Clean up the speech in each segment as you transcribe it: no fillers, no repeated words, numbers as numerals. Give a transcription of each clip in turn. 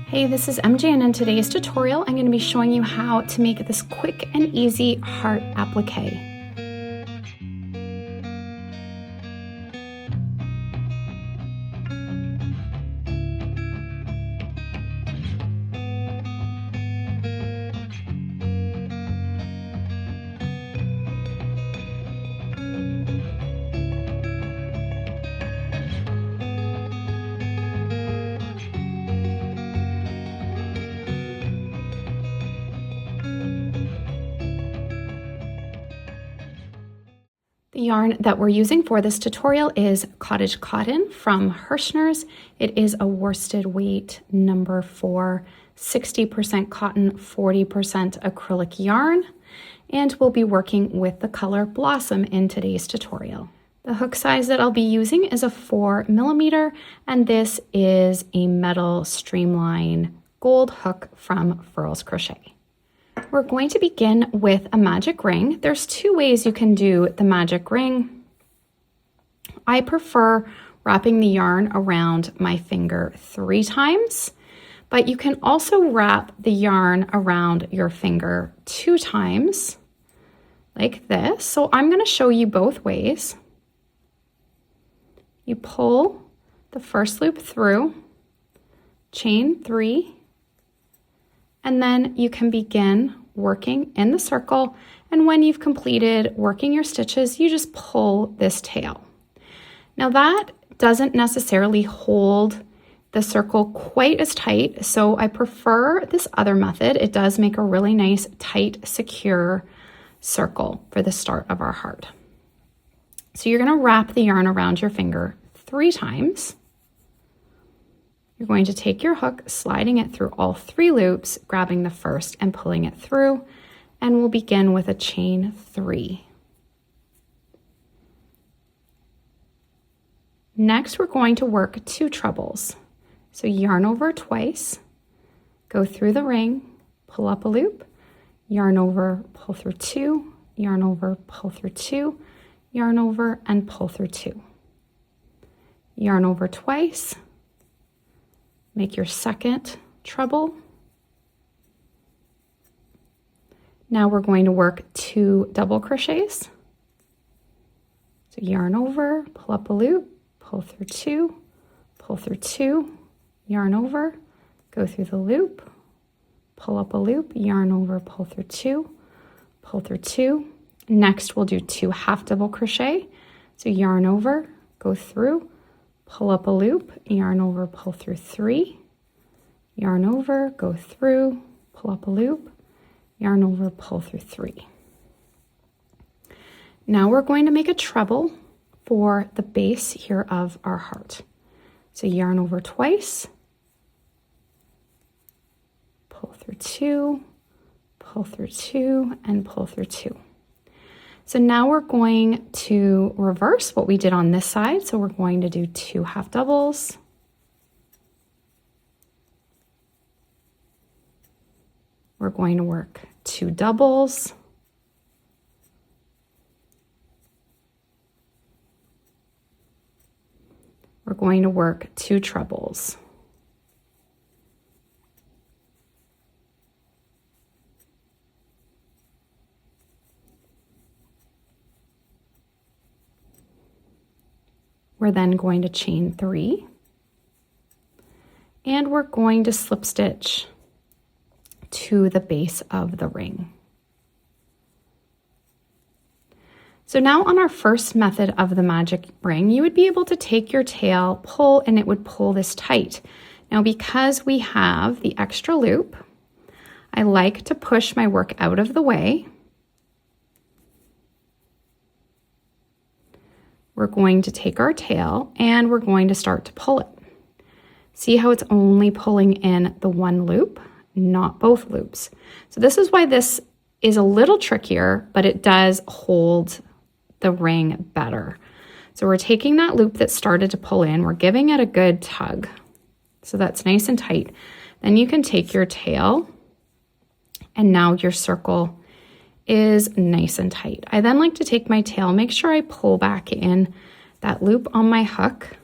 Hey, this is MJ, and in today's tutorial, I'm going to be showing you how to make this quick and easy heart applique. The yarn that we're using for this tutorial is Cottage Cotton from Hirschner's. It is a worsted weight number 4, 60% cotton, 40% acrylic yarn, and we'll be working with the color Blossom in today's tutorial. The hook size that I'll be using is a 4mm, and this is a metal streamline gold hook from Furls Crochet. We're going to begin with a magic ring. There's 2 ways you can do the magic ring. I prefer wrapping the yarn around my finger 3 times, but you can also wrap the yarn around your finger 2 times, like this. So I'm going to show you both ways. You pull the first loop through, chain 3, and then you can begin working in the circle, and when you've completed working your stitches, you just pull this tail. Now that doesn't necessarily hold the circle quite as tight, so I prefer this other method. It does make a really nice, tight, secure circle for the start of our heart. So you're going to wrap the yarn around your finger 3 times. You're going to take your hook, sliding it through all 3 loops, grabbing the first and pulling it through, and we'll begin with a chain 3. Next, we're going to work 2 trebles. So yarn over twice, go through the ring, pull up a loop, yarn over, pull through 2, yarn over, pull through 2, yarn over, and pull through 2. Yarn over twice, make your second treble. Now we're going to work 2 double crochets. So yarn over, pull up a loop, pull through 2, pull through 2, yarn over, go through the loop, pull up a loop, yarn over, pull through 2, pull through 2. Next we'll do 2 half double crochet. So yarn over, go through, pull up a loop, yarn over, pull through 3, yarn over, go through, pull up a loop, yarn over, pull through 3. Now we're going to make a treble for the base here of our heart. So yarn over twice, pull through 2, pull through 2, and pull through 2. So now we're going to reverse what we did on this side. So we're going to do 2 half doubles. We're going to work 2 doubles. We're going to work 2 trebles. We're then going to chain 3, and we're going to slip stitch to the base of the ring. So now on our first method of the magic ring, you would be able to take your tail, pull, and it would pull this tight. Now because we have the extra loop, I like to push my work out of the way. We're going to take our tail and we're going to start to pull it. See how it's only pulling in the 1 loop, not both loops. So this is why this is a little trickier, but it does hold the ring better. So we're taking that loop that started to pull in, we're giving it a good tug. So that's nice and tight. Then you can take your tail, and now your circle is nice and tight. I then like to take my tail, make sure I pull back in that loop on my hook,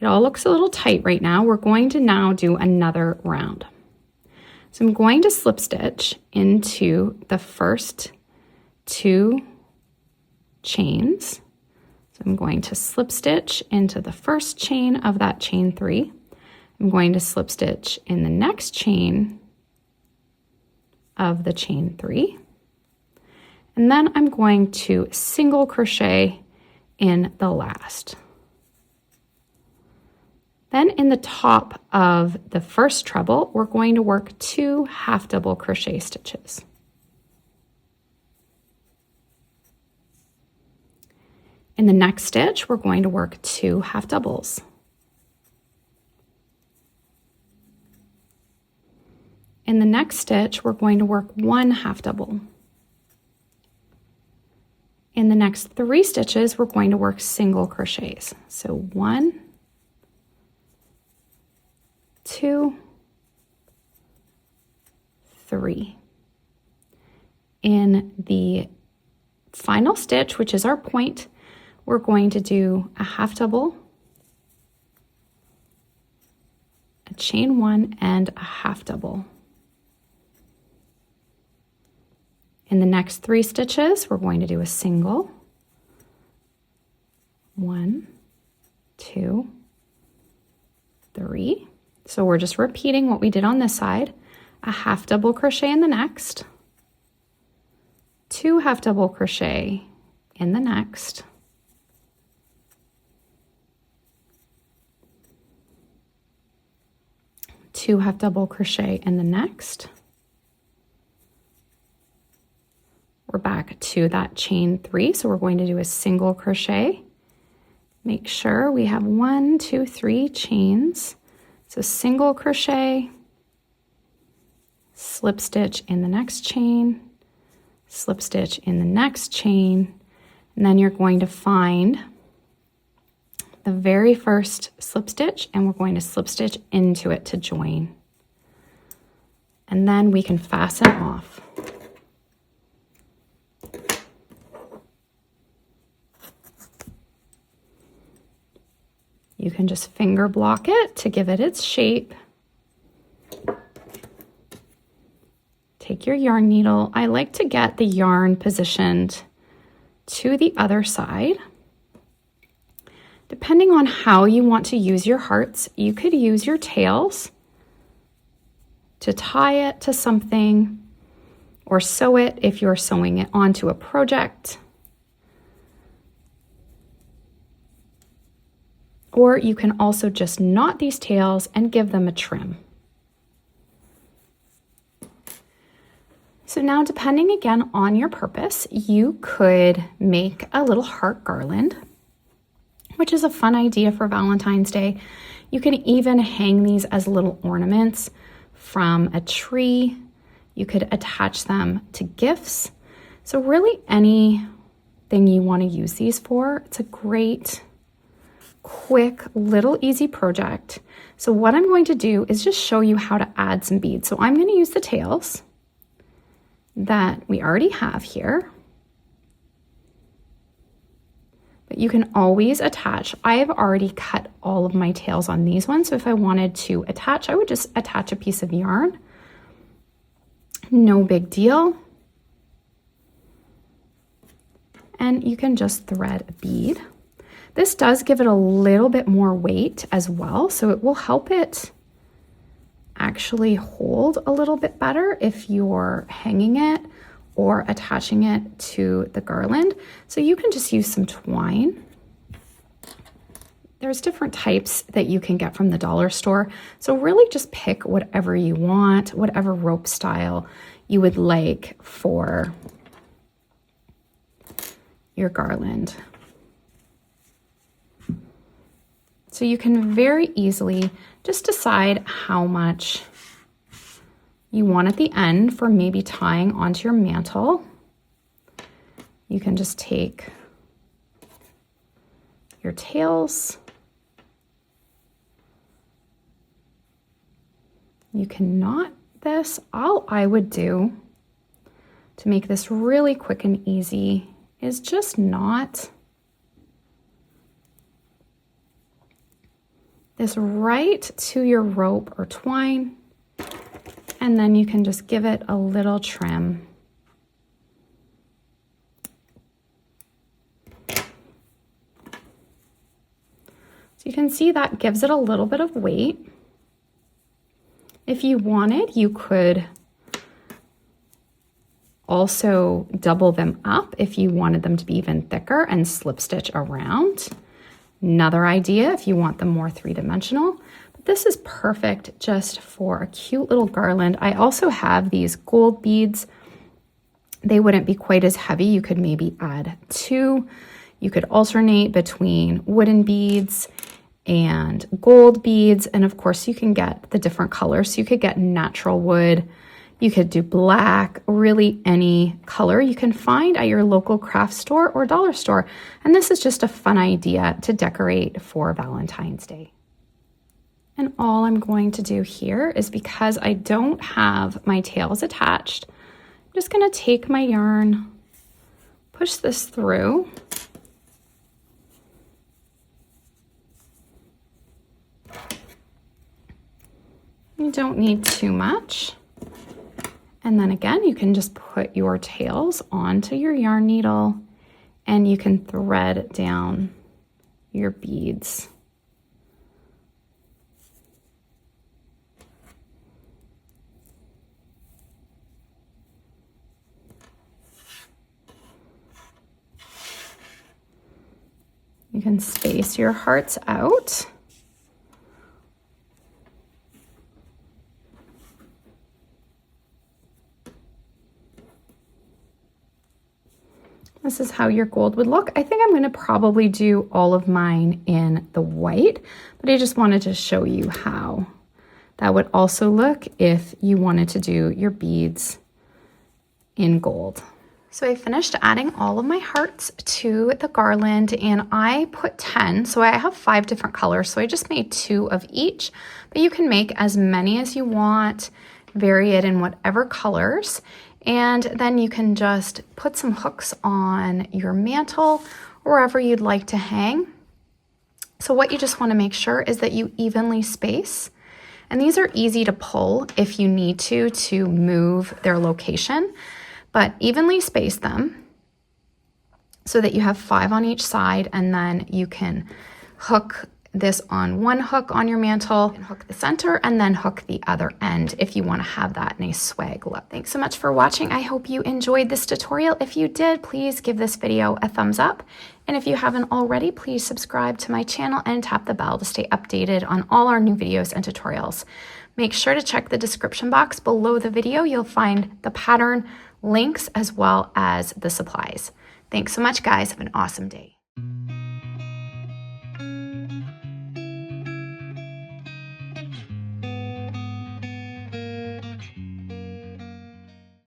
It all looks a little tight right now. We're going to now do another round. So I'm going to slip stitch into the first 2 chains. So I'm going to slip stitch into the first chain of that chain 3. I'm going to slip stitch in the next chain of the chain 3. And then I'm going to single crochet in the last. Then in the top of the first treble, we're going to work 2 half double crochet stitches. In the next stitch, we're going to work 2 half doubles. In the next stitch, we're going to work 1 half double. In the next 3 stitches, we're going to work single crochets. So 1, 2, 3. In the final stitch, which is our point, we're going to do a half double, a chain 1, and a half double. In the next 3 stitches, we're going to do a single, 1, 2, 3. So we're just repeating what we did on this side, a half double crochet in the next, 2 half double crochet in the next, two half double crochet in the next. We're back to that chain 3, so we're going to do a single crochet. Make sure we have 1, 2, 3 chains. So single crochet, slip stitch in the next chain, slip stitch in the next chain, and then you're going to find the very first slip stitch and we're going to slip stitch into it to join. And then we can fasten off. You can just finger block it to give it its shape. Take your yarn needle. I like to get the yarn positioned to the other side. Depending on how you want to use your hearts, you could use your tails to tie it to something or sew it if you're sewing it onto a project. Or you can also just knot these tails and give them a trim. So now, depending again on your purpose, you could make a little heart garland, which is a fun idea for Valentine's Day. You can even hang these as little ornaments from a tree. You could attach them to gifts. So really anything you want to use these for, it's a great, quick, little easy project. So what I'm going to do is just show you how to add some beads. So I'm going to use the tails that we already have here. But you can always attach. I have already cut all of my tails on these ones. So if I wanted to attach, I would just attach a piece of yarn. No big deal. And you can just thread a bead. This does give it a little bit more weight as well, so it will help it actually hold a little bit better if you're hanging it or attaching it to the garland. So you can just use some twine. There's different types that you can get from the dollar store. So really just pick whatever you want, whatever rope style you would like for your garland. So you can very easily just decide how much you want at the end for maybe tying onto your mantle. You can just take your tails. You can knot this. All I would do to make this really quick and easy is just knot this right to your rope or twine, and then you can just give it a little trim. So you can see that gives it a little bit of weight. If you wanted, you could also double them up if you wanted them to be even thicker and slip stitch around. Another idea if you want them more three-dimensional. But this is perfect just for a cute little garland. I also have these gold beads. They wouldn't be quite as heavy. You could maybe add 2. You could alternate between wooden beads and gold beads. And of course you can get the different colors. So you could get natural wood, you could do black, really any color you can find at your local craft store or dollar store. And this is just a fun idea to decorate for Valentine's Day. And all I'm going to do here is, because I don't have my tails attached, I'm just gonna take my yarn, push this through, you don't need too much. And then again, you can just put your tails onto your yarn needle and you can thread down your beads. You can space your hearts out. This is how your gold would look. I think I'm going to probably do all of mine in the white, but I just wanted to show you how that would also look if you wanted to do your beads in gold. So I finished adding all of my hearts to the garland, and I put 10. So I have 5 different colors. So I just made 2 of each, but you can make as many as you want, vary it in whatever colors. And then you can just put some hooks on your mantle, wherever you'd like to hang. So what you just want to make sure is that you evenly space. And these are easy to pull if you need to move their location, but evenly space them so that you have 5 on each side, and then you can hook this on one hook on your mantle and hook the center, and then hook the other end if you want to have that nice swag look. Thanks so much for watching. I hope you enjoyed this tutorial. If you did, please give this video a thumbs up. And if you haven't already, please subscribe to my channel and tap the bell to stay updated on all our new videos and tutorials. Make sure to check the description box below the video. You'll find the pattern links as well as the supplies. Thanks so much, guys. Have an awesome day.